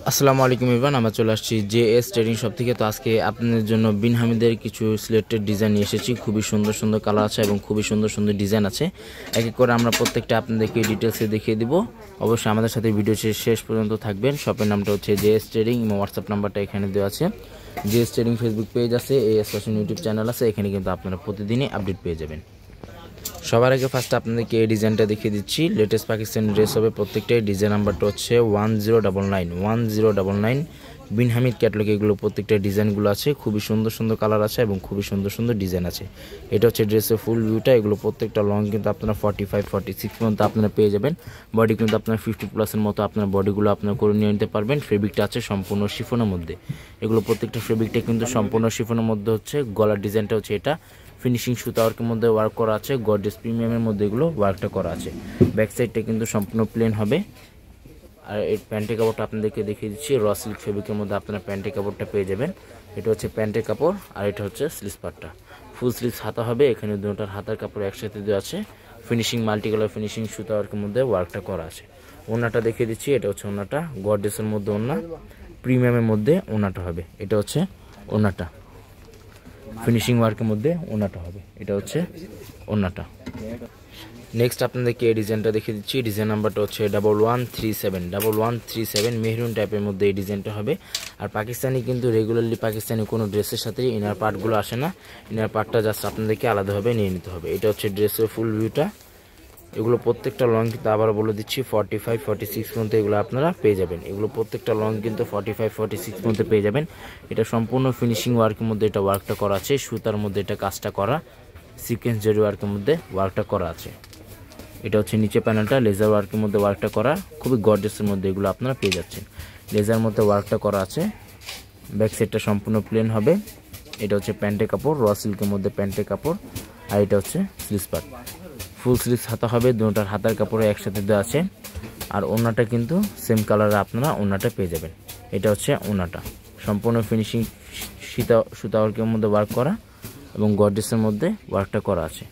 আসসালামু আলাইকুম ইভান, আমরা চলে আসছি জেএস ট্রেডিং শপ থেকে। তো আজকে আপনাদের জন্য বিন হামিদের কিছু সিলেক্টেড ডিজাইন নিয়ে এসেছি। খুবই সুন্দর সুন্দর কালার আছে এবং খুবই সুন্দর সুন্দর ডিজাইন আছে। এক এক করে আমরা প্রত্যেকটা আপনাদেরকে ডিটেলসে দেখিয়ে দিব। অবশ্যই আমাদের সাথে ভিডিও শেষ পর্যন্ত থাকবেন। শপের নামটা হচ্ছে জেএস ট্রেডিং এবং হোয়াটসঅ্যাপ নাম্বারটা এখানে দেওয়া আছে। জেএস ট্রেডিং ফেসবুক পেজ আছে, এএস ফ্যাশন ইউটিউব চ্যানেল আছে। এখানে কিন্তু আপনারা প্রতিদিনই আপডেট পেয়ে যাবেন। সবার আগে ফার্স্ট আপনাদেরকে এই ডিজাইনটা দেখিয়ে দিচ্ছি। লেটেস্ট পাকিস্তানি ড্রেস হবে প্রত্যেকটাই। ডিজাইন নাম্বারটা হচ্ছে 1099 বিন হামিদ ক্যাটলগ। এগুলো প্রত্যেকটা ডিজাইনগুলো আছে, খুবই সুন্দর সুন্দর কালার আছে এবং খুবই সুন্দর সুন্দর ডিজাইন আছে। এটা হচ্ছে ড্রেসের ফুল ভিউটা। এগুলো প্রত্যেকটা লং কিন্তু আপনারা 45-46 পর্যন্ত আপনারা পেয়ে যাবেন। বডি কিন্তু আপনার 50+ মতো আপনার বডিগুলো আপনার করে নিয়ে নিতে পারবেন। ফেব্রিকটা আছে সম্পূর্ণ শিফনের মধ্যে। এগুলো প্রত্যেকটা ফেব্রিকটা কিন্তু সম্পূর্ণ শিফনের মধ্যে হচ্ছে। গলার ডিজাইনটা হচ্ছে এটা ফিনিশিং সুতা ওয়ার্কের মধ্যে ওয়ার্ক করা আছে। গর্জিয়াস প্রিমিয়ামের মধ্যে এগুলো ওয়ার্কটা করা আছে। ব্যাক সাইডটা কিন্তু সম্পূর্ণ প্লেন হবে। আর এই প্যান্টের কাপড়টা আপনাদেরকে দেখিয়ে দিচ্ছি। র সিল্ক ফেব্রিকের মধ্যে আপনারা প্যান্টের কাপড়টা পেয়ে যাবেন। এটা হচ্ছে প্যান্টের কাপড় আর এটা হচ্ছে স্লিভস পার্টটা। ফুল স্লিভস হাতা হবে। এখানে দুটোর হাতার কাপড় একসাথে দেওয়া আছে। ফিনিশিং মাল্টি কালার ফিনিশিং সুতা ওয়ার্কের মধ্যে ওয়ার্কটা করা আছে। ওনাটা দেখিয়ে দিচ্ছি। এটা হচ্ছে ওনাটা, গর্জিয়াসের মধ্যে ওনা, প্রিমিয়ামের মধ্যে ওনাটা হবে। এটা হচ্ছে ওনাটা, ফিনিশিং ওয়ার্কের মধ্যে ওনাটা হবে। এটা হচ্ছে ওনাটা। নেক্সট আপনাদেরকে এই ডিজাইনটা দেখিয়ে দিচ্ছি। ডিজাইন নাম্বারটা হচ্ছে 1137 মেহরুন টাইপের মধ্যে এই ডিজাইনটা হবে। আর পাকিস্তানি কিন্তু রেগুলারলি পাকিস্তানি কোনো ড্রেসের সাথে ইনার পার্টগুলো আসে না। ইনার পার্টটা জাস্ট আপনাদেরকে আলাদাভাবে নিয়ে নিতে হবে। এটা হচ্ছে ড্রেসের ফুল ভিউটা। এগুলো প্রত্যেকটা লং কিন্তু আবারও বলে দিচ্ছি 45-46 পর্যন্ত এগুলো আপনারা পেয়ে যাবেন। এগুলো প্রত্যেকটা লং কিন্তু 45-46 পর্যন্ত পেয়ে যাবেন। এটা সম্পূর্ণ ফিনিশিং ওয়ার্কের মধ্যে এটা ওয়ার্কটা করা আছে। সুতার মধ্যে এটা কাজটা করা, সিকোয়েন্স জরি ওয়ার্কের মধ্যে ওয়ার্কটা করা আছে। এটা হচ্ছে নিচে প্যানেলটা লেজার ওয়ার্কের মধ্যে ওয়ার্কটা করা, খুবই গর্জিয়াসের মধ্যে এগুলো আপনারা পেয়ে যাচ্ছেন। লেজার মধ্যে ওয়ার্কটা করা আছে। ব্যাক সাইডটা সম্পূর্ণ প্লেন হবে। এটা হচ্ছে প্যান্টের কাপড়, র সিল্কের মধ্যে প্যান্টের কাপড়। আর এটা হচ্ছে স্লিভস পার্ট। ফুল স্লিভস হাতা হবে। দুটোর হাতার কাপড়ে একসাথে দেওয়া আছে। আর ওনাটা কিন্তু সেম কালারে আপনারা ওনাটা পেয়ে যাবেন। এটা হচ্ছে ওনাটা, সম্পূর্ণ ফিনিশিং সুতা ওয়ার্কের মধ্যে ওয়ার্ক করা এবং গর্জিয়াসের মধ্যে ওয়ার্কটা করা আছে।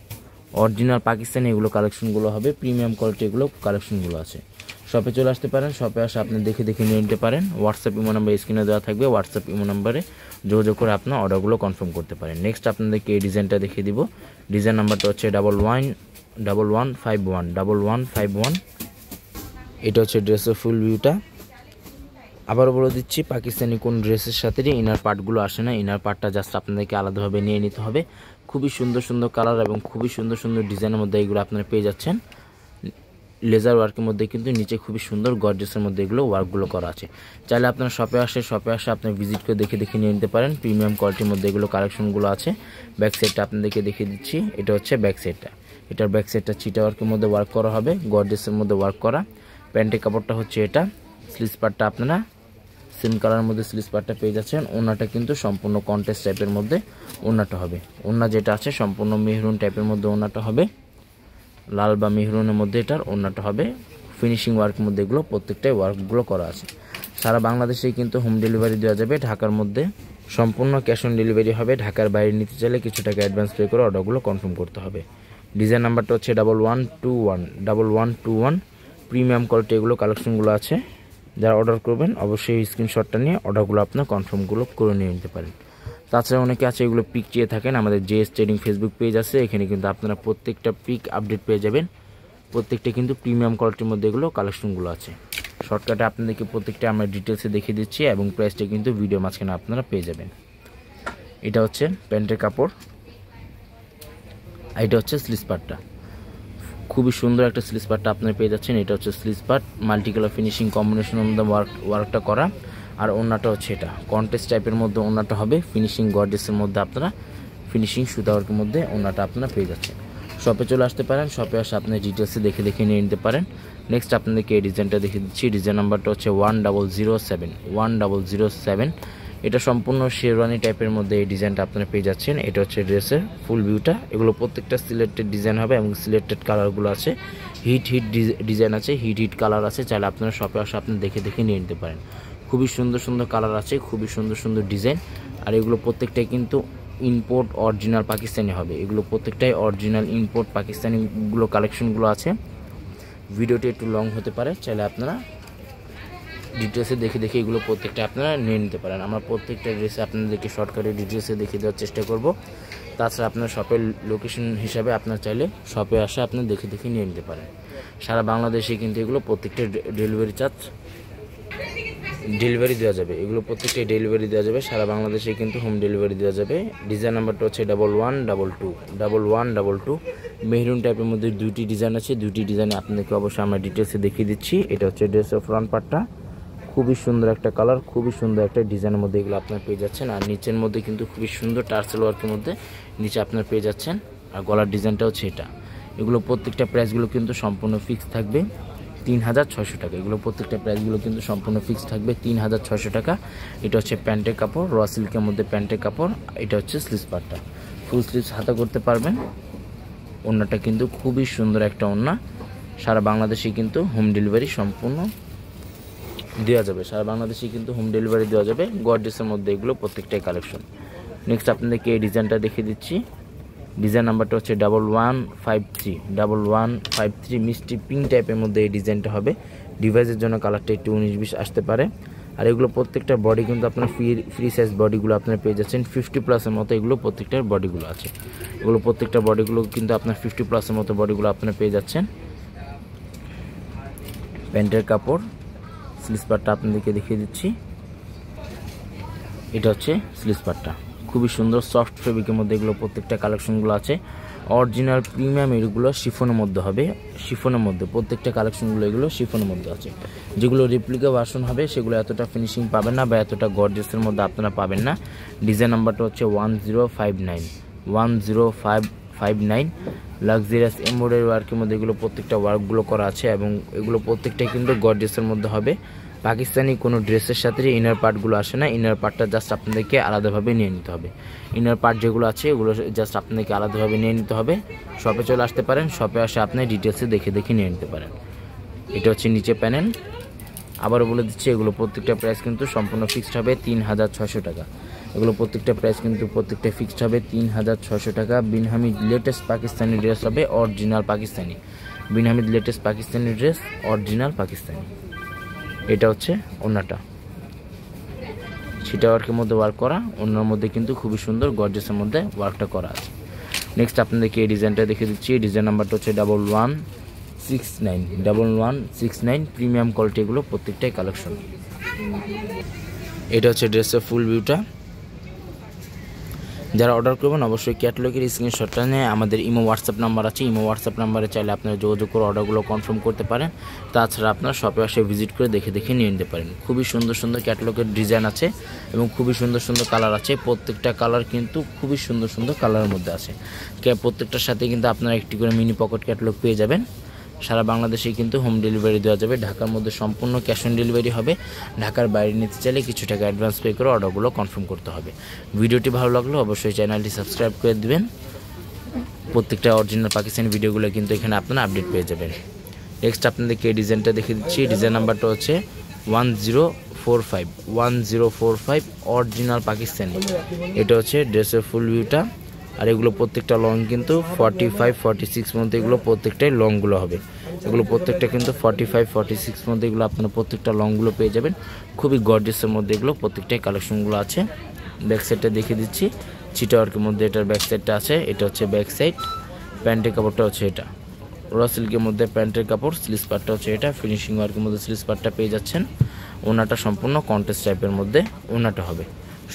অরিজিনাল পাকিস্তানি এগুলো কালেকশনগুলো হবে। প্রিমিয়াম কোয়ালিটি এগুলো কালেকশনগুলো আছে। শপে চলে আসতে পারেন। শপে আসে আপনি দেখে নিয়ে নিতে পারেন। হোয়াটসঅ্যাপ ইমো নাম্বার স্ক্রিনে দেওয়া থাকবে। হোয়াটসঅ্যাপ ইমো নাম্বারে যোগাযোগ করে আপনার অর্ডারগুলো কনফার্ম করতে পারেন। নেক্সট আপনাদেরকে এই ডিজাইনটা দেখিয়ে দিব। ডিজাইন নাম্বারটা হচ্ছে 1151। এটা হচ্ছে ড্রেসের ফুল ভিউটা। আবারও বলে দিচ্ছি, পাকিস্তানি কোন ড্রেসের সাথে ইনার পার্টগুলো আসে না। ইনার পার্টটা জাস্ট আপনাদেরকে আলাদাভাবে নিয়ে নিতে হবে। খুবই সুন্দর সুন্দর কালার এবং খুবই সুন্দর সুন্দর ডিজাইনের মধ্যে এগুলো আপনারা পেয়ে যাচ্ছেন। লেজার ওয়ার্কের মধ্যে কিন্তু নিচে খুবই সুন্দর গর্জিয়াসের মধ্যে এগুলো ওয়ার্কগুলো করা আছে। চাইলে আপনারা শপে আসে আপনার ভিজিট করে দেখে নিয়ে নিতে পারেন। প্রিমিয়াম কোয়ালিটির মধ্যে এগুলো কালেকশনগুলো আছে। ব্যাক সাইডটা আপনাদেরকে দেখিয়ে দিচ্ছি। এটা হচ্ছে ব্যাক সাইডটা। এটার ব্যাক সাইডটা চিটা ওয়ার্কের মধ্যে ওয়ার্ক করা হবে, গর্জিয়াসের মধ্যে ওয়ার্ক করা। প্যান্টের কাপড়টা হচ্ছে এটা। স্লিভস পার্টটা আপনারা সেম কালারের মধ্যে স্লিভস পার্টটা পেয়ে যাচ্ছেন। ওনাটা কিন্তু সম্পূর্ণ কন্ট্রাস্ট টাইপের মধ্যে ওনাটা হবে। ওনা যেটা আছে সম্পূর্ণ মেহরুন টাইপের মধ্যে ওনাটা হবে, লাল বা মেহরুনের মধ্যে এটার ওনাটা হবে। ফিনিশিং ওয়ার্কের মধ্যে এগুলো প্রত্যেকটাই ওয়ার্কগুলো করা আছে। সারা বাংলাদেশেই কিন্তু হোম ডেলিভারি দেওয়া যাবে। ঢাকার মধ্যে সম্পূর্ণ ক্যাশ অন ডেলিভারি হবে। ঢাকার বাইরে নিতে চাইলে কিছু টাকা অ্যাডভান্স পে করে অর্ডারগুলো কনফার্ম করতে হবে। ডিজাইন নাম্বারটা হচ্ছে 1121 প্রিমিয়াম কোয়ালিটি এগুলো কালেকশনগুলো আছে। যারা অর্ডার করবেন অবশ্যই স্ক্রিনশটটা নিয়ে অর্ডারগুলো আপনার কনফার্মগুলো করে নিয়ে নিতে পারেন। তাছাড়া অনেকে আছে এগুলো পিক চেয়ে থাকেন। আমাদের জেএস ট্রেডিং ফেসবুক পেজ আছে, এখানে কিন্তু আপনারা প্রত্যেকটা পিক আপডেট পেয়ে যাবেন। প্রত্যেকটা কিন্তু প্রিমিয়াম কোয়ালিটির মধ্যে এগুলো কালেকশনগুলো আছে। শর্টকাটে আপনাদেরকে প্রত্যেকটা আমরা ডিটেলসে দেখিয়ে দিচ্ছি এবং প্রাইসটা কিন্তু ভিডিও মাঝখানে আপনারা পেয়ে যাবেন। এটা হচ্ছে প্যান্টের কাপড়, আর এটা হচ্ছে স্লিভস পার্টটা। খুবই সুন্দর একটা স্লিভস পার্টটা আপনারা পেয়ে যাচ্ছেন। এটা হচ্ছে sleeves part, multi colour finishing কম্বিনেশনের মধ্যে ওয়ার্কটা করা। আর ওনাটা হচ্ছে এটা কন্ট্রাস্ট টাইপের মধ্যে ওনাটা হবে। ফিনিশিং গর্জিয়াসের মধ্যে আপনারা ফিনিশিং সুতা ওয়ার্কের মধ্যে ওনাটা আপনারা পেয়ে যাচ্ছেন। শপে চলে আসতে পারেন। শপে আসে আপনি ডিটেলসে দেখে নিয়ে নিতে পারেন। নেক্সট আপনাদেরকে এই ডিজাইনটা দেখিয়ে দিচ্ছি। ডিজাইন নাম্বারটা হচ্ছে 1007। এটা সম্পূর্ণ শেরওয়ানি টাইপের মধ্যে এই ডিজাইনটা আপনারা পেয়ে যাচ্ছেন। এটা হচ্ছে ড্রেসের ফুল ভিউটা। এগুলো প্রত্যেকটা সিলেক্টেড ডিজাইন হবে এবং সিলেক্টেড কালারগুলো আছে। হিট ডিজাইন আছে, হিট কালার আছে। চাইলে আপনারা শপে আসে আপনি দেখে নিয়ে নিতে পারেন। খুবই সুন্দর সুন্দর কালার আছে, খুবই সুন্দর সুন্দর ডিজাইন। আর এগুলো প্রত্যেকটাই কিন্তু ইম্পোর্ট অরিজিনাল পাকিস্তানি হবে। এগুলো প্রত্যেকটাই অরিজিনাল ইম্পোর্ট পাকিস্তানিগুলো কালেকশনগুলো আছে। ভিডিওটি একটু লং হতে পারে, চাইলে আপনারা ডিটেলসে দেখে এগুলো প্রত্যেকটা আপনারা নিয়ে নিতে পারেন। আমরা প্রত্যেকটা ড্রেসে আপনাদেরকে শর্টকাটে ডিটেলসে দেখিয়ে দেওয়ার চেষ্টা করব। তাছাড়া আপনার শপের লোকেশন হিসাবে আপনার চাইলে শপে আসে আপনি দেখে নিয়ে নিতে পারেন। সারা বাংলাদেশে কিন্তু এগুলো প্রত্যেকটা ডেলিভারি দেওয়া যাবে। এগুলো প্রত্যেকটাই ডেলিভারি দেওয়া যাবে, সারা বাংলাদেশে কিন্তু হোম ডেলিভারি দেওয়া যাবে। ডিজাইন নাম্বারটা হচ্ছে 1122 মেহরুন টাইপের মধ্যে দুইটি ডিজাইন আছে। দুইটি ডিজাইনে আপনাদেরকে অবশ্যই আমরা ডিটেলসে দেখিয়ে দিচ্ছি। এটা হচ্ছে ড্রেসের ফ্রন্ট পার্টটা, খুবই সুন্দর একটা কালার, খুবই সুন্দর একটা ডিজাইনের মধ্যে এগুলো আপনার পেয়ে যাচ্ছেন। আর নিচের মধ্যে কিন্তু খুবই সুন্দর টার্সেল ওয়ার্কের মধ্যে নিচে আপনার পেয়ে যাচ্ছেন। আর গলার ডিজাইনটা হচ্ছে এটা। এগুলো প্রত্যেকটা প্রাইসগুলো কিন্তু সম্পূর্ণ ফিক্স থাকবে 3600 টাকা। এগুলো প্রত্যেকটা প্রাইসগুলো কিন্তু সম্পূর্ণ ফিক্স থাকবে 3600 টাকা। এটা হচ্ছে প্যান্টের কাপড়, র সিল্কের মধ্যে প্যান্টের কাপড়। এটা হচ্ছে স্লিভস পার্টটা, ফুল স্লিভস হাতা করতে পারবেন। ওড়নাটা কিন্তু খুবই সুন্দর একটা ওড়না। সারা বাংলাদেশে কিন্তু হোম ডেলিভারি সম্পূর্ণ দেওয়া যাবে, সারা বাংলাদেশে কিন্তু হোম ডেলিভারি দেওয়া যাবে। গর্জিয়াসের মধ্যে এগুলো প্রত্যেকটাই কালেকশন। নেক্সট আপনাদেরকে এই ডিজাইনটা দেখিয়ে দিচ্ছি। ডিজাইন নাম্বারটা হচ্ছে 1153 মিষ্টি পিঙ্ক টাইপের মধ্যে এই ডিজাইনটা হবে। ডিভাইসের জন্য কালারটা একটু 19-20 আসতে পারে। আর এগুলো প্রত্যেকটা বডি কিন্তু আপনার ফ্রি সাইজ বডিগুলো আপনারা পেয়ে যাচ্ছেন 50+ মতো। এগুলো প্রত্যেকটার বডিগুলো আছে, এগুলো প্রত্যেকটা বডিগুলো কিন্তু আপনার 50+ মতো বডিগুলো আপনারা পেয়ে যাচ্ছেন। প্যান্টের কাপড়, স্লিভস পার্টটা আপনাদেরকে দেখিয়ে দিচ্ছি। এটা হচ্ছে স্লিভস পার্টটা, খুবই সুন্দর সফট ফেব্রিকের মধ্যে এগুলো প্রত্যেকটা কালেকশনগুলো আছে। অরিজিনাল প্রিমিয়াম এগুলো শিফনের মধ্যে হবে, শিফনের মধ্যে প্রত্যেকটা কালেকশনগুলো এগুলো শিফনের মধ্যে আছে। যেগুলো রেপ্লিকা ভার্সন হবে সেগুলো এতটা ফিনিশিং পাবেন না বা এতটা গর্জিয়াসের মধ্যে আপনারা পাবেন না। ডিজাইন নাম্বারটা হচ্ছে 1059 লাক্সারিয়াস এমব্রয়ডারি ওয়ার্কের মধ্যে এগুলো প্রত্যেকটা ওয়ার্কগুলো করা আছে এবং এগুলো প্রত্যেকটাই কিন্তু গর্জিয়াসের মধ্যে হবে। পাকিস্তানি কোনো ড্রেসের সাথে ইনার পার্টগুলো আসে না, ইনার পার্টটা জাস্ট আপনাদেরকে আলাদাভাবে নিয়ে নিতে হবে। ইনার পার্ট যেগুলো আছে এগুলো জাস্ট আপনাদেরকে আলাদাভাবে নিয়ে নিতে হবে। শপে চলে আসতে পারেন, শপে আসে আপনি ডিটেলসে দেখে নিয়ে নিতে পারেন। এটা হচ্ছে নিচে প্যানেল। আবারও বলে দিচ্ছি এগুলো প্রত্যেকটা প্রাইস কিন্তু সম্পূর্ণ ফিক্সড হবে 3600 টাকা। এগুলো প্রত্যেকটা প্রাইস কিন্তু প্রত্যেকটা ফিক্সড হবে 3600 টাকা। বিন হামিদ লেটেস্ট পাকিস্তানি ড্রেস হবে, original Pakistani. Bin Hamid latest Pakistani dress, original Pakistani. এটা হচ্ছে ওড়নাটা, ছিটা ওয়ার্কের মধ্যে ওয়ার্ক করা, ওড়নার মধ্যে কিন্তু খুবই সুন্দর গর্জিয়াসের মধ্যে ওয়ার্কটা করা আছে। নেক্সট আপনাদেরকে এই ডিজাইনটা দেখে দিচ্ছি। ডিজাইন নাম্বারটা হচ্ছে 1169 প্রিমিয়াম কোয়ালিটি, এগুলো প্রত্যেকটাই কালেকশন। এটা হচ্ছে ড্রেসের ফুল ভিউটা। যারা অর্ডার করবেন অবশ্যই ক্যাটালগের স্ক্রিনশটটা নিয়ে আমাদের ইমো হোয়াটসঅ্যাপ নাম্বার আছে, ইমো হোয়াটসঅ্যাপ নাম্বারে চাইলে আপনারা যোগাযোগ করে অর্ডারগুলো কনফার্ম করতে পারেন। তাছাড়া আপনারা শপে আসে ভিজিট করে দেখে নিয়ে নিতে পারেন। খুবই সুন্দর সুন্দর ক্যাটালগের ডিজাইন আছে এবং খুবই সুন্দর সুন্দর কালার আছে। প্রত্যেকটা কালার কিন্তু খুবই সুন্দর সুন্দর কালারের মধ্যে আছে। প্রত্যেকটার সাথে কিন্তু আপনারা একটি করে মিনি পকেট ক্যাটালগ পেয়ে যাবেন। সারা বাংলাদেশে কিন্তু হোম ডেলিভারি দেওয়া যাবে। ঢাকার মধ্যে সম্পূর্ণ ক্যাশ অন ডেলিভারি হবে। ঢাকার বাইরে নিতে চাইলে কিছু টাকা অ্যাডভান্স পে করে অর্ডারগুলো কনফার্ম করতে হবে। ভিডিওটি ভালো লাগলে অবশ্যই চ্যানেলটি সাবস্ক্রাইব করে দিবেন। প্রত্যেকটা অরিজিনাল পাকিস্তানি ভিডিওগুলো কিন্তু এখানে আপনারা আপডেট পেয়ে যাবেন। নেক্সট আপনাদেরকে এই ডিজাইনটা দেখে দিচ্ছি। ডিজাইন নাম্বারটা হচ্ছে 1045 অরিজিনাল পাকিস্তানি। এটা হচ্ছে ড্রেসের ফুল ভিউটা। আর এগুলো প্রত্যেকটা লং কিন্তু 45-46 মধ্যে এগুলো প্রত্যেকটাই লংগুলো হবে। এগুলো প্রত্যেকটা কিন্তু 45-46 মধ্যে এগুলো আপনারা প্রত্যেকটা লংগুলো পেয়ে যাবেন। খুবই গর্জিয়াসের মধ্যে এগুলো প্রত্যেকটাই কালেকশনগুলো আছে। ব্যাক সাইডটা দেখে দিচ্ছি। চিটা ওয়ার্কের মধ্যে এটার ব্যাক সাইডটা আছে। এটা হচ্ছে ব্যাক সাইড। প্যান্টের কাপড়টা হচ্ছে এটা, র সিল্কের মধ্যে প্যান্টের কাপড়। স্লিভস পার্টটা হচ্ছে এটা, ফিনিশিং ওয়ার্কের মধ্যে স্লিভস পার্টটা পেয়ে যাচ্ছেন। ওনাটা সম্পূর্ণ কন্ট্রাস্ট টাইপের মধ্যে ওনাটা হবে।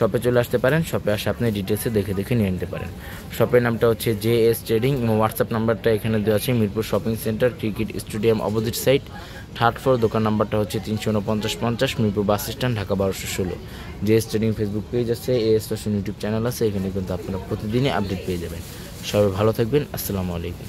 শপে চলে আসতে পারেন, শপে আসে আপনি ডিটেলসে দেখে নিয়ে নিতে পারেন। শপের নামটা হচ্ছে JS ট্রেডিং এবং হোয়াটসঅ্যাপ নাম্বারটা এখানে দেওয়া আছে। Mirpur shopping centre, cricket stadium opposite side, 3rd floor. দোকান নাম্বারটা হচ্ছে 34950 Mirpur bus stand, Dhaka 1216। JS trading Facebook page আছে, AS ফ্যাশন ইউটিউব চ্যানেল আছে। এখানে কিন্তু আপনারা প্রতিদিনই আপডেট পেয়ে যাবেন। সবাই ভালো থাকবেন। আসসালামু আলাইকুম।